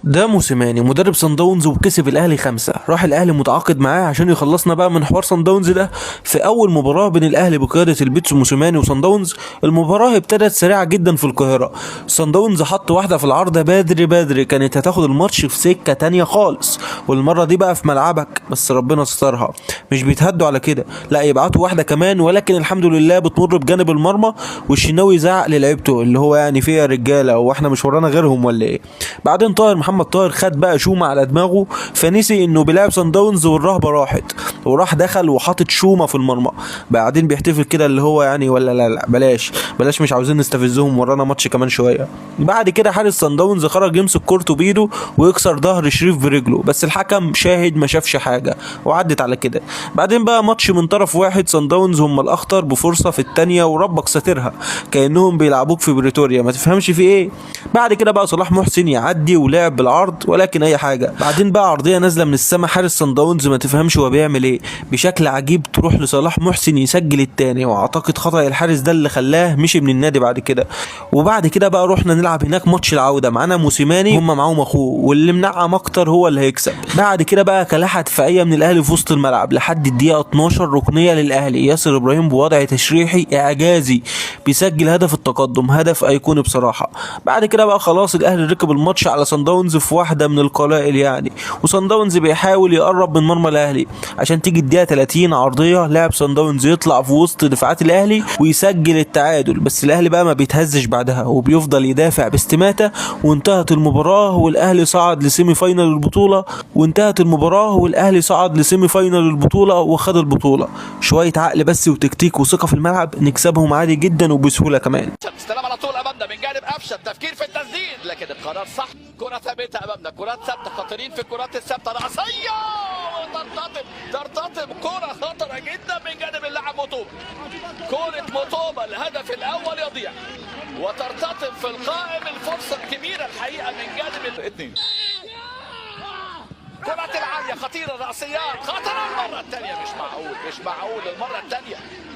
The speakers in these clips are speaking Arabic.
ده موسيماني مدرب صن داونز وكسب الاهلي 5. راح الاهلي متعاقد معاه عشان يخلصنا بقى من حوار صن داونز ده. في اول مباراه بين الاهلي بقياده البيتسو موسيماني وصن داونز، المباراه ابتدت سريعه جدا في القاهره. صن داونز حط واحده في العارضه بدري بدري كانت هتاخد الماتش في سكه تانية خالص، والمره دي بقى في ملعبك، بس ربنا سترها. مش بيتهدوا على كده، لا يبعتوا واحده كمان، ولكن الحمد لله بتمر بجانب المرمى، والشناوي زعق للعيبته اللي هو يعني فيها رجاله واحنا مش ورانا غيرهم ولا ايه. بعدين محمد طاهر خد بقى شومه على دماغه، فنسي انه بيلعب صن داونز والرهبه راحت، وراح دخل وحاطط شومه في المرمى. بعدين بيحتفل كده اللي هو يعني ولا لا بلاش مش عاوزين نستفزهم، ورانا ماتش كمان شويه. بعد كده حارس صن داونز خرج يمسك كورته بايده ويكسر ظهر شريف برجله، بس الحكم شاهد ما شافش حاجه وعدت على كده. بعدين بقى ماتش من طرف واحد، صن داونز هم الاخطر بفرصه في الثانيه وربك ساترها، كانهم بيلعبوك في بريتوريا ما تفهمش في ايه. بعد كده بقى صلاح محسن يعدي ولعب بالعرض، ولكن اي حاجه. بعدين بقى عرضيه نازله من السما، حارس صن داونز ما تفهمش هو بيعمل ايه، بشكل عجيب تروح لصلاح محسن يسجل الثاني، واعتقد خطأ الحارس ده اللي خلاه مشي من النادي بعد كده. وبعد كده بقى رحنا نلعب هناك ماتش العوده، معانا موسيماني هم معاهم اخوه، واللي منعم اكتر هو اللي هيكسب. بعد كده بقى كلاحه دفاعيه من الاهلي في وسط الملعب لحد الدقيقه 12، ركنيه للاهلي، ياسر ابراهيم بوضع تشريحي اعجازي بيسجل هدف التقدم، هدف ايقوني بصراحه. بعد كده بقى خلاص الاهلي ركب الماتش على صن داونز في واحده من القلائل يعني، وصن داونز بيحاول يقرب من مرمى الاهلي عشان تيجي الدقيقه 30 عرضيه، لاعب صن داونز يطلع في وسط دفاعات الاهلي ويسجل التعادل، بس الاهلي بقى ما بيتهزش بعدها وبيفضل يدافع باستماته. وانتهت المباراه والاهلي صعد لسيمي فاينل البطوله، وخد البطوله. شويه عقل بس وتكتيك وثقه في الملعب نكسبهم عادي جدا وبسهوله كمان. استلام على طول امامنا من جانب قفشه، تفكير في التسديد لكن القرار صح. كره ثابته امامنا، كرات ثابته، خطيرين في الكرات الثابته، راسيه ترتطم كره خطره جدا من جانب اللاعب مطوبه. كره مطوبه الهدف الاول يضيع وترتطم في القائم، الفرصه الكبيره الحقيقه من جانب الاثنين. كرات العاليه خطيره، راسيات خطره المره الثانيه، مش معقول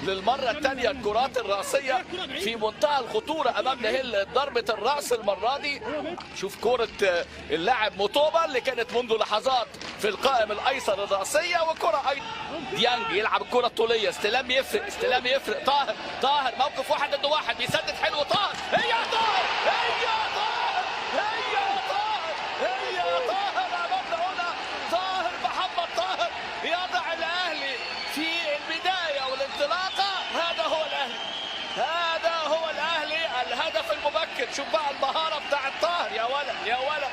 للمره الثانيه الكرات الراسيه في منتهى الخطوره امامنا هي ضربه الراس المره دي. شوف كره اللاعب مطوبه اللي كانت منذ لحظات في القائم الايسر الراسيه، وكره ديانج يلعب الكره الطوليه، استلام يفرق. طاهر موقف واحد ضد واحد بيسدد حلو، طاهر هي طاهر يضع الاهلي في البدايه والانطلاقه. هذا هو الاهلي الهدف المبكر. شوف بقى المهاره بتاعت طاهر، يا ولد